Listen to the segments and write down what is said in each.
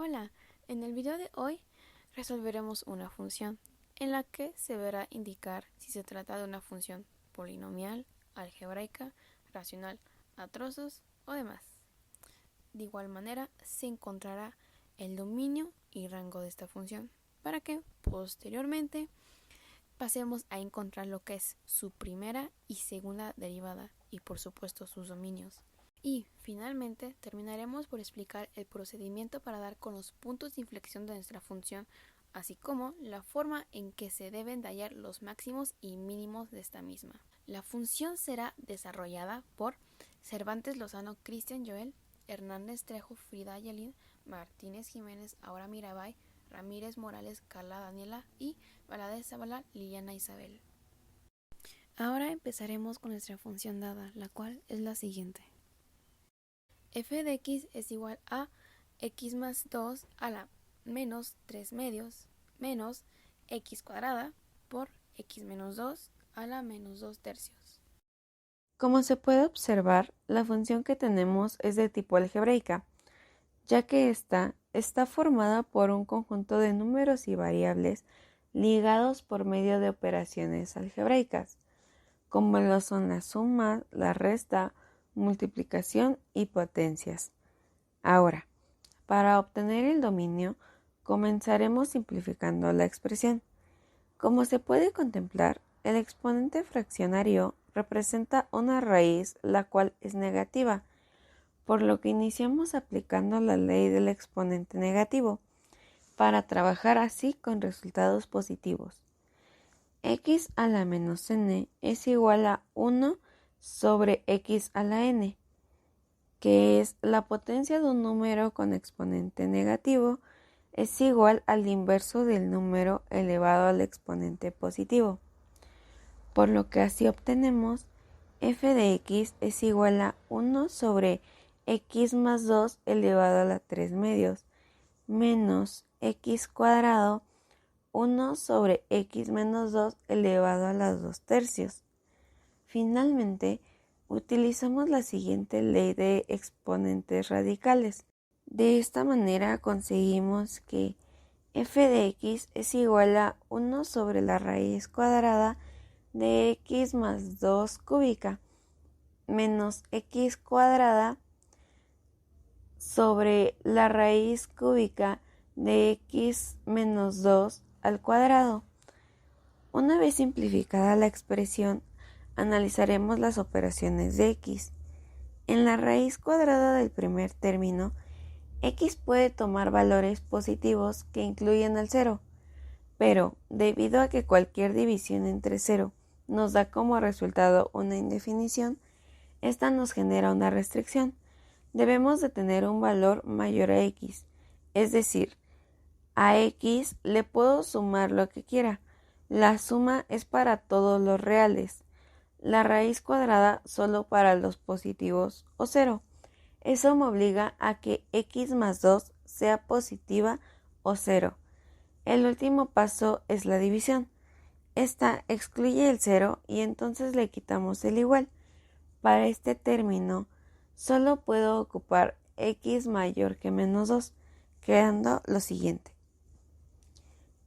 Hola, en el video de hoy resolveremos una función en la que se verá indicar si se trata de una función polinomial, algebraica, racional, a trozos o demás. De igual manera se encontrará el dominio y rango de esta función para que posteriormente pasemos a encontrar lo que es su primera y segunda derivada y por supuesto sus dominios. Y finalmente terminaremos por explicar el procedimiento para dar con los puntos de inflexión de nuestra función, así como la forma en que se deben de hallar los máximos y mínimos de esta misma. La función será desarrollada por Cervantes Lozano, Cristian Joel, Hernández Trejo, Frida Yelin, Martínez Jiménez, Aura Mirabay, Ramírez Morales, Carla Daniela y Valadez Zavala, Liliana Isabel. Ahora empezaremos con nuestra función dada, la cual es la siguiente. F de x es igual a x más 2 a la menos 3 medios menos x cuadrada por x menos 2 a la menos 2 tercios. Como se puede observar, la función que tenemos es de tipo algebraica, ya que ésta está formada por un conjunto de números y variables ligados por medio de operaciones algebraicas, como lo son la suma, la resta, multiplicación y potencias. Ahora, para obtener el dominio, comenzaremos simplificando la expresión. Como se puede contemplar, el exponente fraccionario representa una raíz la cual es negativa, por lo que iniciamos aplicando la ley del exponente negativo para trabajar así con resultados positivos. X a la menos n es igual a 1 sobre x a la n, que es la potencia de un número con exponente negativo, es igual al inverso del número elevado al exponente positivo, por lo que así obtenemos f de x es igual a 1 sobre x más 2 elevado a la 3 medios menos x cuadrado 1 sobre x menos 2 elevado a las 2 tercios. Finalmente, utilizamos la siguiente ley de exponentes radicales. De esta manera conseguimos que f de x es igual a 1 sobre la raíz cuadrada de x más 2 cúbica menos x cuadrada sobre la raíz cúbica de x menos 2 al cuadrado. Una vez simplificada la expresión, analizaremos las operaciones de x. En la raíz cuadrada del primer término, x puede tomar valores positivos que incluyen el 0, pero debido a que cualquier división entre 0 nos da como resultado una indefinición, esta nos genera una restricción. Debemos de tener un valor mayor a x, es decir, a x le puedo sumar lo que quiera. La suma es para todos los reales, la raíz cuadrada solo para los positivos o 0. Eso me obliga a que x más 2 sea positiva o 0. El último paso es la división. Esta excluye el 0 y entonces le quitamos el igual. Para este término, solo puedo ocupar x mayor que menos 2, quedando lo siguiente.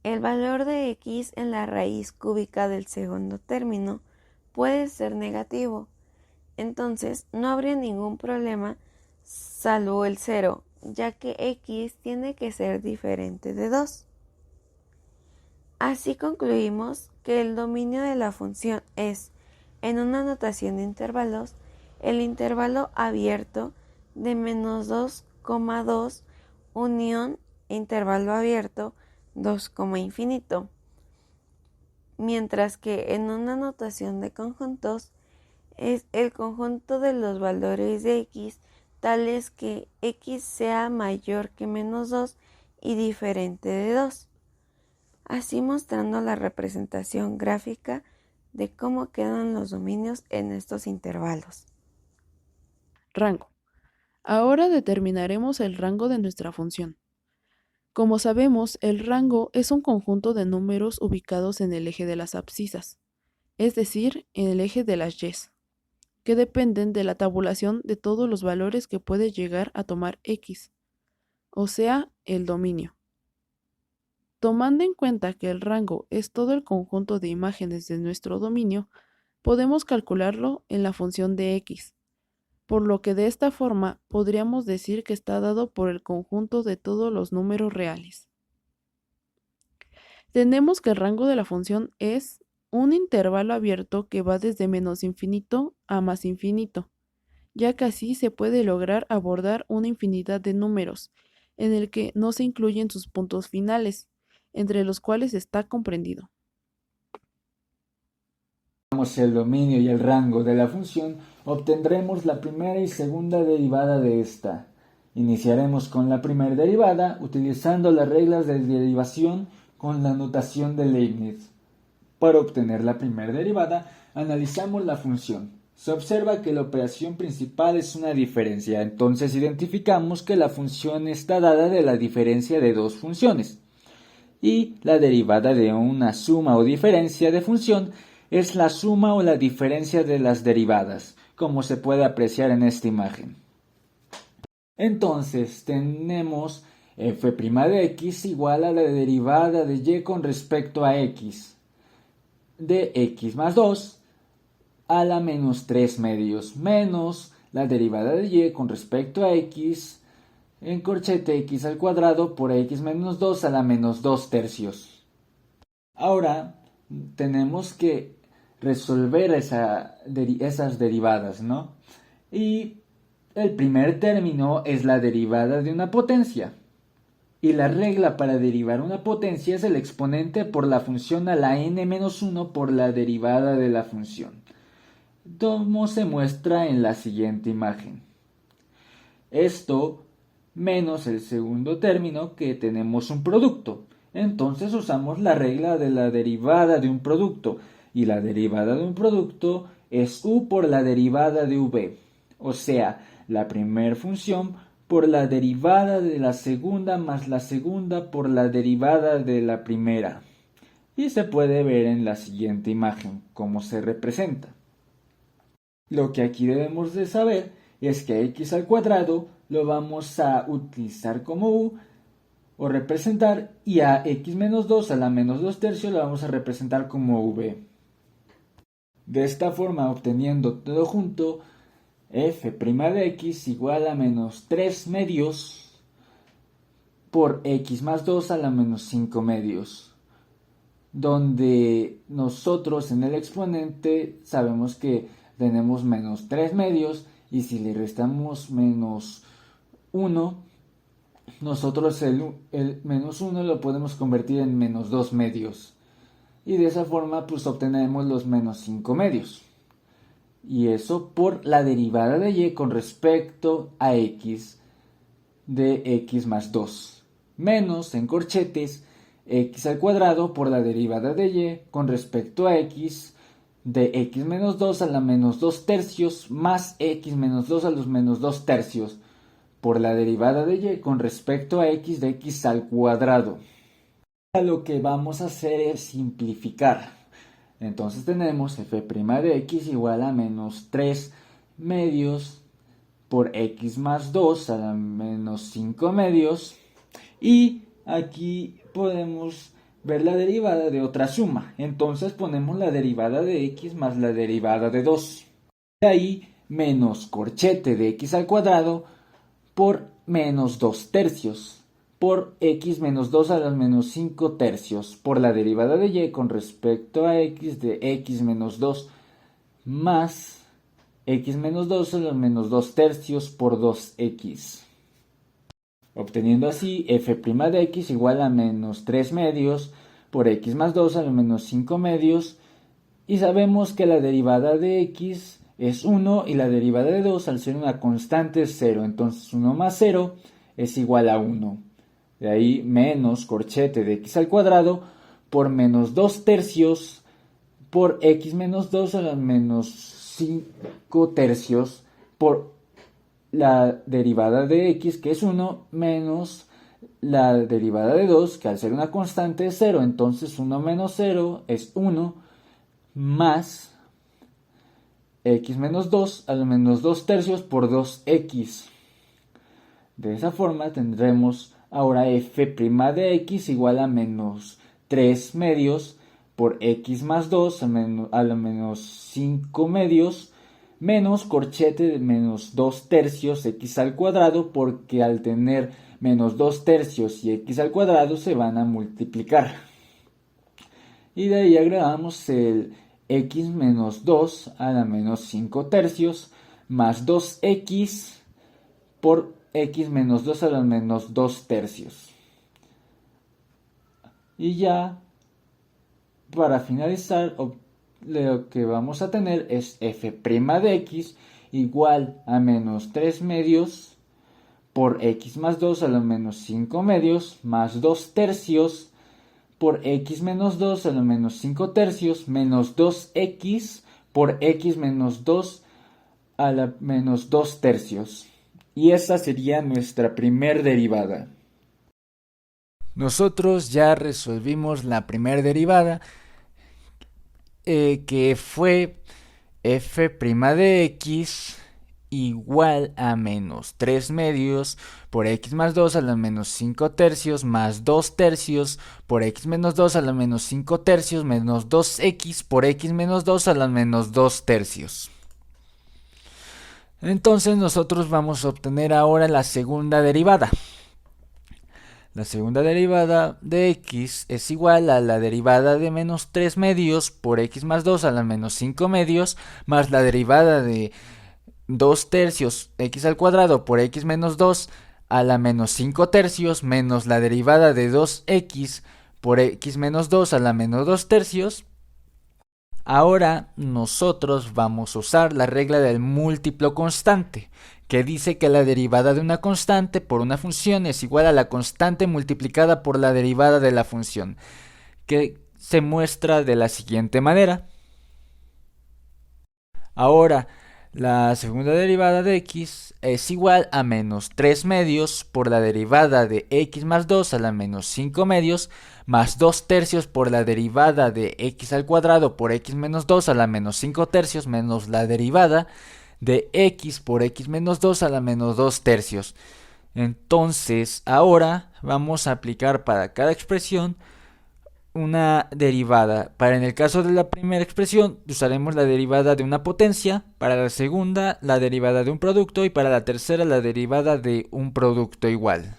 El valor de x en la raíz cúbica del segundo término puede ser negativo, entonces no habría ningún problema salvo el 0, ya que x tiene que ser diferente de 2. Así concluimos que el dominio de la función es, en una notación de intervalos, el intervalo abierto de menos 2,2 unión intervalo abierto 2, infinito, mientras que en una notación de conjuntos es el conjunto de los valores de x tales que x sea mayor que menos 2 y diferente de 2, así mostrando la representación gráfica de cómo quedan los dominios en estos intervalos. Rango. Ahora determinaremos el rango de nuestra función. Como sabemos, el rango es un conjunto de números ubicados en el eje de las abscisas, es decir, en el eje de las y's, que dependen de la tabulación de todos los valores que puede llegar a tomar x. o sea, el dominio. Tomando en cuenta que el rango es todo el conjunto de imágenes de nuestro dominio, podemos calcularlo en la función de x, por lo que de esta forma podríamos decir que está dado por el conjunto de todos los números reales. Tenemos que el rango de la función es un intervalo abierto que va desde menos infinito a más infinito, ya que así se puede lograr abordar una infinidad de números, en el que no se incluyen sus puntos finales, entre los cuales está comprendido. El dominio y el rango de la función, obtendremos la primera y segunda derivada de esta. Iniciaremos con la primera derivada utilizando las reglas de derivación con la notación de Leibniz. Para obtener la primera derivada, analizamos la función. Se observa que la operación principal es una diferencia, entonces identificamos que la función está dada de la diferencia de dos funciones. Y la derivada de una suma o diferencia de función es la suma o la diferencia de las derivadas, como se puede apreciar en esta imagen. Entonces tenemos f' de x igual a la derivada de y con respecto a x, de x más 2 a la menos 3 medios, menos la derivada de y con respecto a x en corchete x al cuadrado por x menos 2 a la menos 2 tercios. Ahora tenemos que resolver esas derivadas, ¿no? Y el primer término es la derivada de una potencia. Y la regla para derivar una potencia es el exponente por la función a la n-1 por la derivada de la función. Como se muestra en la siguiente imagen. Esto menos el segundo término que tenemos un producto. Entonces usamos la regla de la derivada de un producto. Y la derivada de un producto es u por la derivada de v. O sea, la primera función por la derivada de la segunda más la segunda por la derivada de la primera. Y se puede ver en la siguiente imagen cómo se representa. Lo que aquí debemos de saber es que x al cuadrado lo vamos a utilizar como u o representar, y a x menos 2 a la menos 2 tercios lo vamos a representar como v. De esta forma, obteniendo todo junto, f' de x igual a menos 3 medios por x más 2 a la menos 5 medios, donde nosotros en el exponente sabemos que tenemos menos 3 medios, y si le restamos menos 1, nosotros el menos 1 lo podemos convertir en menos 2 medios. Y de esa forma pues obtenemos los menos 5 medios. Y eso por la derivada de y con respecto a x de x más 2. Menos en corchetes x al cuadrado por la derivada de y con respecto a x de x menos 2 a la menos 2 tercios más x menos 2 a los menos 2 tercios por la derivada de y con respecto a x de x al cuadrado. Lo que vamos a hacer es simplificar. Entonces tenemos f' de x igual a menos 3 medios por x más 2 a la menos 5 medios. Y aquí podemos ver la derivada de otra suma. Entonces ponemos la derivada de x más la derivada de 2. De ahí menos corchete de x al cuadrado por menos 2 tercios por x menos 2 a la menos 5 tercios por la derivada de y con respecto a x de x menos 2 más x menos 2 a la menos 2 tercios por 2x. Obteniendo así f' de x igual a menos 3 medios por x más 2 a la menos 5 medios, y sabemos que la derivada de x es 1 y la derivada de 2 al ser una constante es 0, entonces 1 más 0 es igual a 1. De ahí menos corchete de x al cuadrado por menos 2 tercios por x menos 2 a la menos 5 tercios por la derivada de x, que es 1, menos la derivada de 2, que al ser una constante es 0, entonces 1 menos 0 es 1, más x menos 2 a la menos 2 tercios por 2x. De esa forma tendremos ahora f' de x igual a menos 3 medios por x más 2 a la menos 5 medios menos corchete de menos 2 tercios x al cuadrado, porque al tener menos 2 tercios y x al cuadrado se van a multiplicar. Y de ahí agregamos el x menos 2 a la menos 5 tercios más 2x por x menos 2 a la menos 2 tercios. Y ya, para finalizar, lo que vamos a tener es f' de x igual a menos 3 medios por x más 2 a la menos 5 medios más 2 tercios por x menos 2 a la menos 5 tercios menos 2x por x menos 2 a la menos 2 tercios. Y esa sería nuestra primer derivada. Nosotros ya resolvimos la primera derivada, que fue f' de x igual a menos 3 medios por x más 2 a la menos 5 tercios más 2 tercios por x menos 2 a la menos 5 tercios menos 2x por x menos 2 a la menos 2 tercios. Entonces nosotros vamos a obtener ahora la segunda derivada. La segunda derivada de x es igual a la derivada de menos 3 medios por x más 2 a la menos 5 medios más la derivada de 2 tercios x al cuadrado por x menos 2 a la menos 5 tercios menos la derivada de 2x por x menos 2 a la menos 2 tercios. Ahora nosotros vamos a usar la regla del múltiplo constante, que dice que la derivada de una constante por una función es igual a la constante multiplicada por la derivada de la función, que se muestra de la siguiente manera. Ahora, la segunda derivada de x es igual a menos 3 medios por la derivada de x más 2 a la menos 5 medios más 2 tercios por la derivada de x al cuadrado por x menos 2 a la menos 5 tercios menos la derivada de x por x menos 2 a la menos 2 tercios. Entonces, ahora vamos a aplicar para cada expresión una derivada. En el caso de la primera expresión usaremos la derivada de una potencia, para la segunda la derivada de un producto y para la tercera la derivada de un producto igual.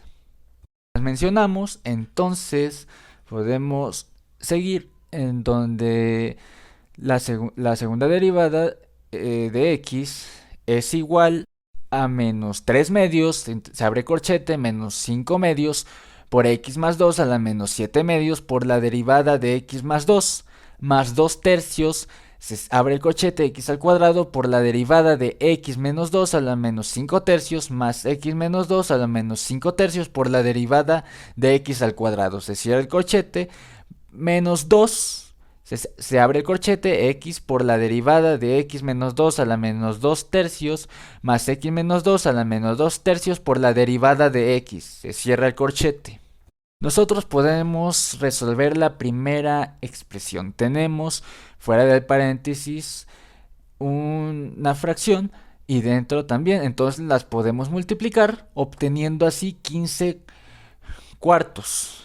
Las mencionamos, entonces podemos seguir en donde la segunda derivada de x es igual a menos 3 medios, se abre corchete, menos 5 medios por x más 2 a la menos 7 medios por la derivada de x más 2 tercios, se abre el corchete, x al cuadrado por la derivada de x menos 2 a la menos 5 tercios más x menos 2 a la menos 5 tercios por la derivada de x al cuadrado. Se cierra el corchete, menos 2, se abre el corchete, x por la derivada de x menos 2 a la menos 2 tercios más x menos 2 a la menos 2 tercios por la derivada de x. Se cierra el corchete. Nosotros podemos resolver la primera expresión. Tenemos fuera del paréntesis una fracción y dentro también. Entonces las podemos multiplicar, obteniendo así 15 cuartos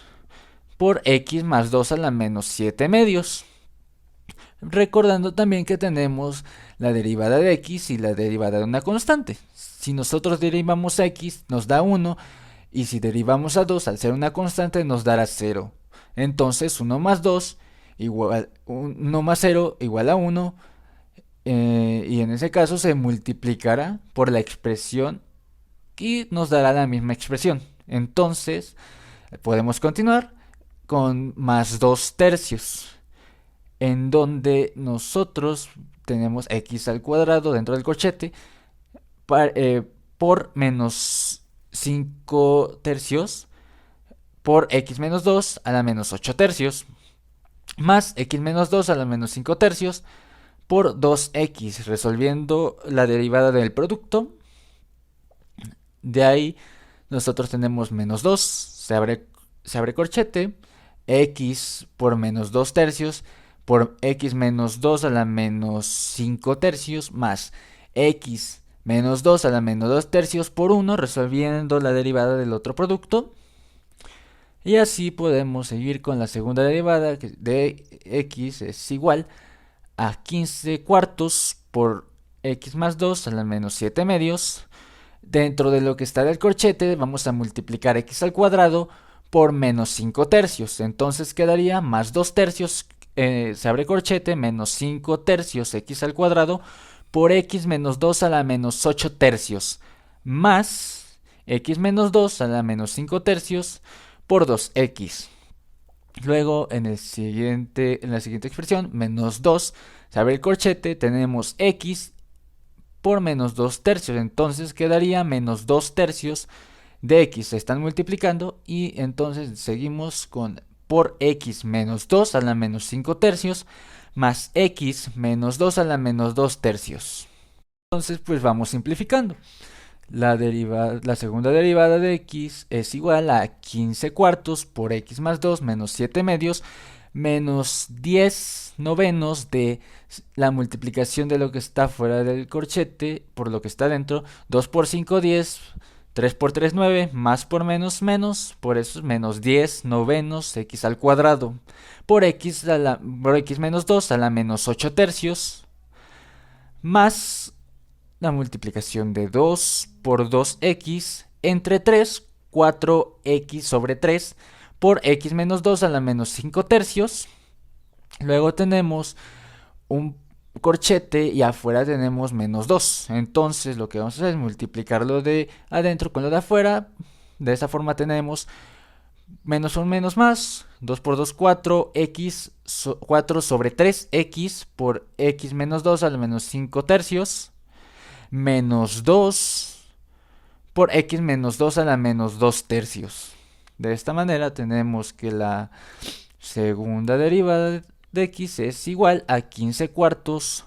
por x más 2 a la menos 7 medios. Recordando también que tenemos la derivada de x y la derivada de una constante. Si nosotros derivamos a x nos da 1. Y si derivamos a 2 al ser una constante nos dará 0. Entonces 1 más 2 igual 1 más 0 igual a 1. Y en ese caso se multiplicará por la expresión y nos dará la misma expresión. Entonces podemos continuar con más 2 tercios, en donde nosotros tenemos x al cuadrado dentro del corchete por menos 5 tercios por x menos 2 a la menos 8 tercios más x menos 2 a la menos 5 tercios por 2x, resolviendo la derivada del producto. De ahí nosotros tenemos menos 2, se abre corchete, x por menos 2 tercios por x menos 2 a la menos 5 tercios más x menos 2 a la menos 2 tercios por 1, resolviendo la derivada del otro producto. Y así podemos seguir con la segunda derivada de x es igual a 15 cuartos por x más 2 a la menos 7 medios. Dentro de lo que está del corchete vamos a multiplicar x al cuadrado por menos 5 tercios. Entonces quedaría más 2 tercios, se abre corchete, menos 5 tercios x al cuadrado por x menos 2 a la menos 8 tercios, más x menos 2 a la menos 5 tercios por 2x. Luego en la siguiente expresión, menos 2, se abre el corchete, tenemos x por menos 2 tercios, entonces quedaría menos 2 tercios de x, se están multiplicando y entonces seguimos con por x menos 2 a la menos 5 tercios más x menos 2 a la menos 2 tercios. Entonces pues vamos simplificando. La segunda derivada de x es igual a 15 cuartos por x más 2 menos 7 medios menos 10 novenos de la multiplicación de lo que está fuera del corchete por lo que está dentro. 2 por 5, 10, 3 por 3, 9, más por menos, menos, por eso es menos 10 novenos x al cuadrado por x menos 2 a la menos 8 tercios más la multiplicación de 2 por 2x entre 3, 4x sobre 3 por x menos 2 a la menos 5 tercios. Luego tenemos un corchete y afuera tenemos menos 2. Entonces lo que vamos a hacer es multiplicar lo de adentro con lo de afuera. De esa forma tenemos menos un menos más. 2 por 2, 4, x 4 sobre 3x por x menos 2 a la menos 5 tercios. Menos 2 por x menos 2 a la menos 2 tercios. De esta manera tenemos que la segunda derivada de x es igual a 15 cuartos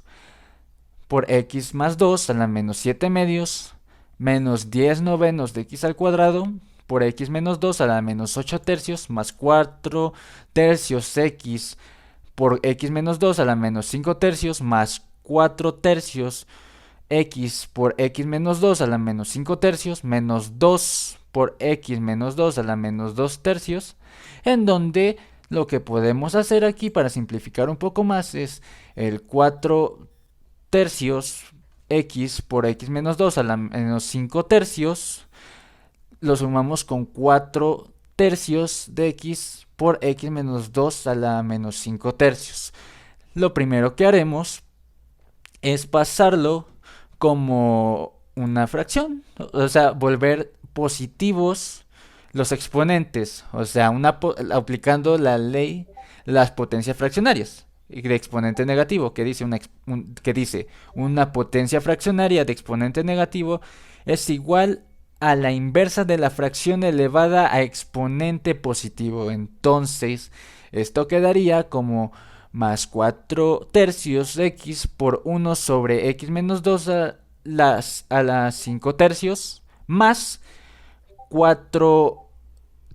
por x más 2 a la menos 7 medios menos 10 novenos de x al cuadrado por x menos 2 a la menos 8 tercios más 4 tercios x por x menos 2 a la menos 5 tercios más 4 tercios x por x menos 2 a la menos 5 tercios menos 2 por x menos 2 a la menos 2 tercios, en donde lo que podemos hacer aquí para simplificar un poco más es el 4 tercios x por x menos 2 a la menos 5 tercios, lo sumamos con 4 tercios de x por x menos 2 a la menos 5 tercios. Lo primero que haremos es pasarlo como una fracción, o sea, volver positivos los exponentes, o sea, aplicando la ley de las potencias fraccionarias de exponente negativo, que dice una potencia fraccionaria de exponente negativo es igual a la inversa de la fracción elevada a exponente positivo. Entonces, esto quedaría como más 4 tercios x por 1 sobre x menos 2 a las 5 tercios más 4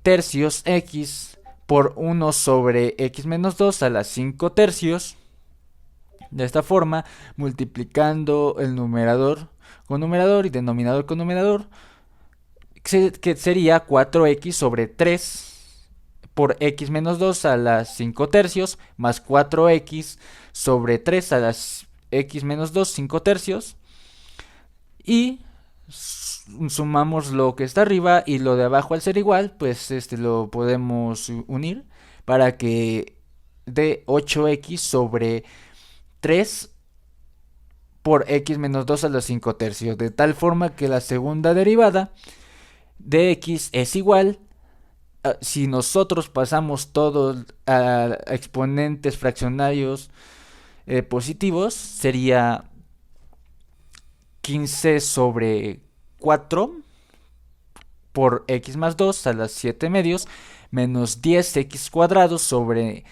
tercios x por 1 sobre x menos 2 a las 5 tercios. De esta forma, multiplicando el numerador con numerador y denominador con numerador, que sería 4x sobre 3 por x menos 2 a las 5 tercios más 4x sobre 3 a las x menos 2, 5 tercios. Y sumamos lo que está arriba y lo de abajo al ser igual, pues lo podemos unir para que dé 8x sobre 3 por x menos 2 a los 5 tercios. De tal forma que la segunda derivada de x es igual, si nosotros pasamos todos a exponentes fraccionarios positivos, sería 15 sobre 4 por x más 2 a las 7 medios menos 10x cuadrado sobre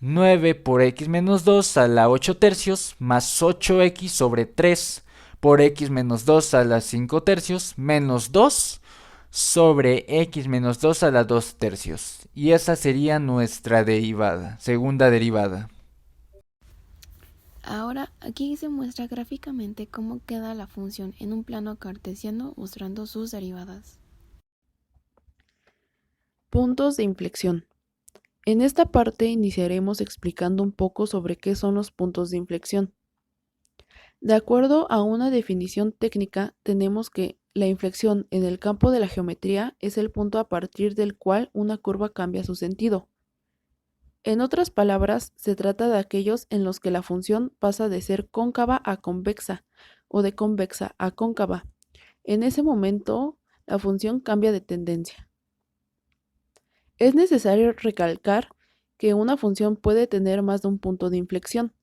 9 por x menos 2 a la 8 tercios más 8x sobre 3 por x menos 2 a la 5 tercios menos 2 sobre x menos 2 a la 2 tercios. Y esa sería nuestra derivada, segunda derivada. Ahora aquí se muestra gráficamente cómo queda la función en un plano cartesiano mostrando sus derivadas. Puntos de inflexión. En esta parte iniciaremos explicando un poco sobre qué son los puntos de inflexión. De acuerdo a una definición técnica, tenemos que la inflexión en el campo de la geometría es el punto a partir del cual una curva cambia su sentido. En otras palabras, se trata de aquellos en los que la función pasa de ser cóncava a convexa o de convexa a cóncava. En ese momento, la función cambia de tendencia. Es necesario recalcar que una función puede tener más de un punto de inflexión,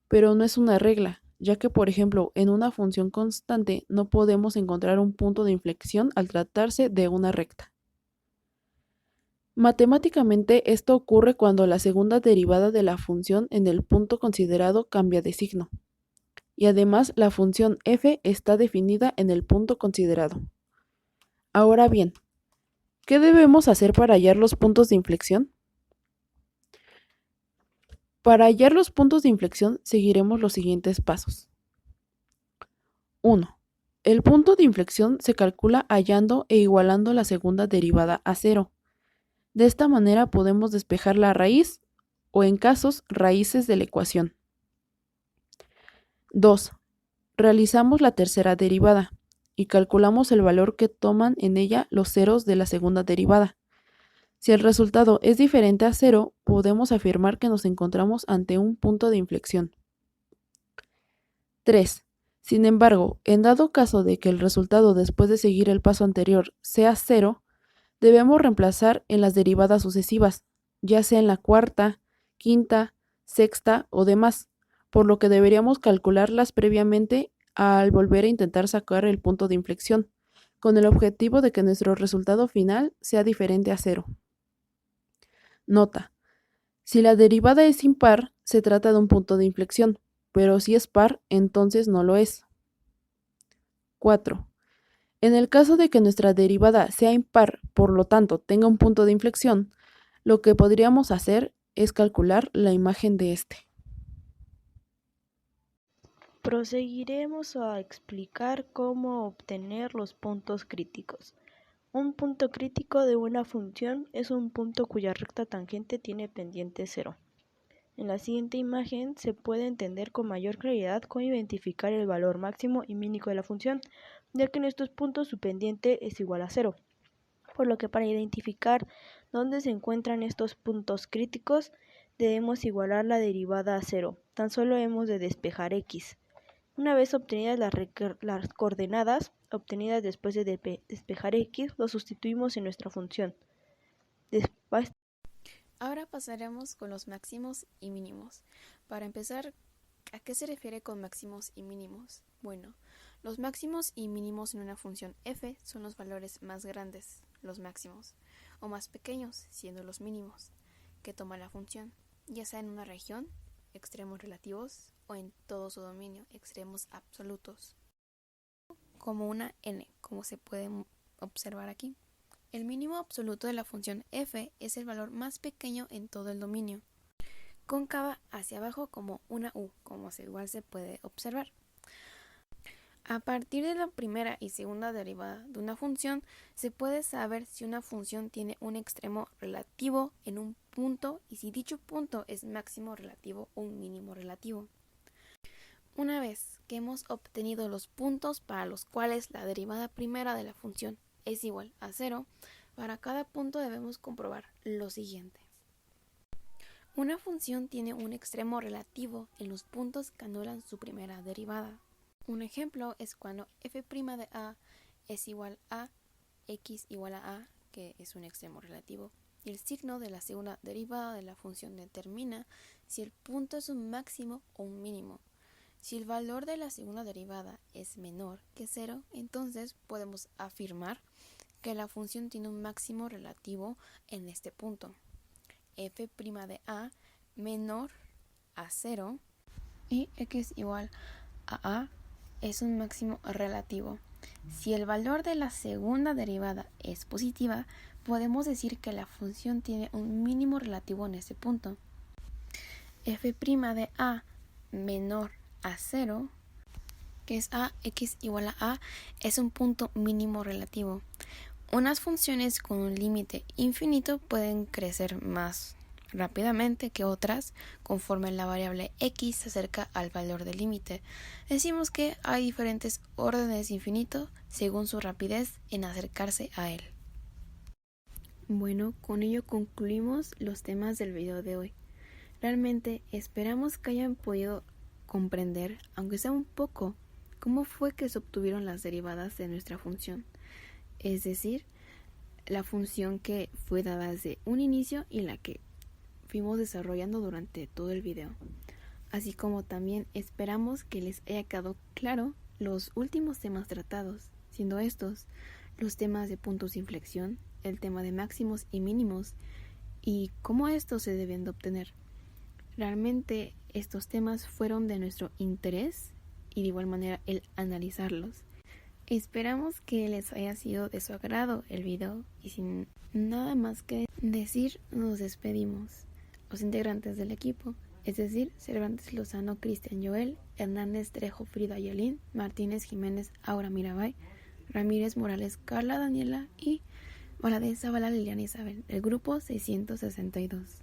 pero no es una regla, ya que, por ejemplo, en una función constante no podemos encontrar un punto de inflexión al tratarse de una recta. Matemáticamente, esto ocurre cuando la segunda derivada de la función en el punto considerado cambia de signo. Y además, la función f está definida en el punto considerado. Ahora bien, ¿qué debemos hacer para hallar los puntos de inflexión? Para hallar los puntos de inflexión, seguiremos los siguientes pasos. 1. El punto de inflexión se calcula hallando e igualando la segunda derivada a 0. De esta manera podemos despejar la raíz o, en casos, raíces de la ecuación. 2. Realizamos la tercera derivada y calculamos el valor que toman en ella los ceros de la segunda derivada. Si el resultado es diferente a 0, podemos afirmar que nos encontramos ante un punto de inflexión. 3. Sin embargo, en dado caso de que el resultado después de seguir el paso anterior sea 0, debemos reemplazar en las derivadas sucesivas, ya sea en la cuarta, quinta, sexta o demás, por lo que deberíamos calcularlas previamente al volver a intentar sacar el punto de inflexión, con el objetivo de que nuestro resultado final sea diferente a 0. Nota: si la derivada es impar, se trata de un punto de inflexión, pero si es par, entonces no lo es. 4. En el caso de que nuestra derivada sea impar, por lo tanto tenga un punto de inflexión, lo que podríamos hacer es calcular la imagen de este. Proseguiremos a explicar cómo obtener los puntos críticos. Un punto crítico de una función es un punto cuya recta tangente tiene pendiente 0. En la siguiente imagen se puede entender con mayor claridad cómo identificar el valor máximo y mínimo de la función, ya que en estos puntos su pendiente es igual a 0. Por lo que para identificar dónde se encuentran estos puntos críticos, debemos igualar la derivada a 0. Tan solo hemos de despejar x. Una vez obtenidas las coordenadas obtenidas después de despejar x, lo sustituimos en nuestra función. Ahora pasaremos con los máximos y mínimos. Para empezar, ¿a qué se refiere con máximos y mínimos? Bueno, los máximos y mínimos en una función f son los valores más grandes, los máximos, o más pequeños, siendo los mínimos, que toma la función, ya sea en una región, extremos relativos, o en todo su dominio, extremos absolutos, como una n, como se puede observar aquí. El mínimo absoluto de la función f es el valor más pequeño en todo el dominio, cóncava hacia abajo como una u, como igual se puede observar. A partir de la primera y segunda derivada de una función, se puede saber si una función tiene un extremo relativo en un punto y si dicho punto es máximo relativo o un mínimo relativo. Una vez que hemos obtenido los puntos para los cuales la derivada primera de la función es igual a 0, para cada punto debemos comprobar lo siguiente. Una función tiene un extremo relativo en los puntos que anulan su primera derivada. Un ejemplo es cuando f' de a es igual a x igual a a, que es un extremo relativo, y el signo de la segunda derivada de la función determina si el punto es un máximo o un mínimo. Si el valor de la segunda derivada es menor que 0, entonces podemos afirmar que la función tiene un máximo relativo en este punto. f' de a menor a 0 y x igual a es un máximo relativo. Si el valor de la segunda derivada es positiva, podemos decir que la función tiene un mínimo relativo en este punto. f' de a menor a 0, que es ax igual a, es un punto mínimo relativo. Unas funciones con un límite infinito pueden crecer más rápidamente que otras conforme la variable x se acerca al valor del límite. Decimos que hay diferentes órdenes de infinito según su rapidez en acercarse a él. Bueno, con ello concluimos los temas del video de hoy. Realmente esperamos que hayan podido comprender, aunque sea un poco, cómo fue que se obtuvieron las derivadas de nuestra función. Es decir, la función que fue dada desde un inicio y la que fuimos desarrollando durante todo el video. Así como también esperamos que les haya quedado claro los últimos temas tratados, siendo estos los temas de puntos de inflexión, el tema de máximos y mínimos y cómo estos se deben de obtener. Realmente estos temas fueron de nuestro interés y de igual manera el analizarlos. Esperamos que les haya sido de su agrado el video y sin nada más que decir nos despedimos. Los integrantes del equipo, es decir, Cervantes Lozano, Cristian Joel, Hernández Trejo, Frida Yalín, Martínez Jiménez, Aura Mirabay, Ramírez Morales, Carla Daniela y Valadez Zavala Liliana Isabel, del grupo 662.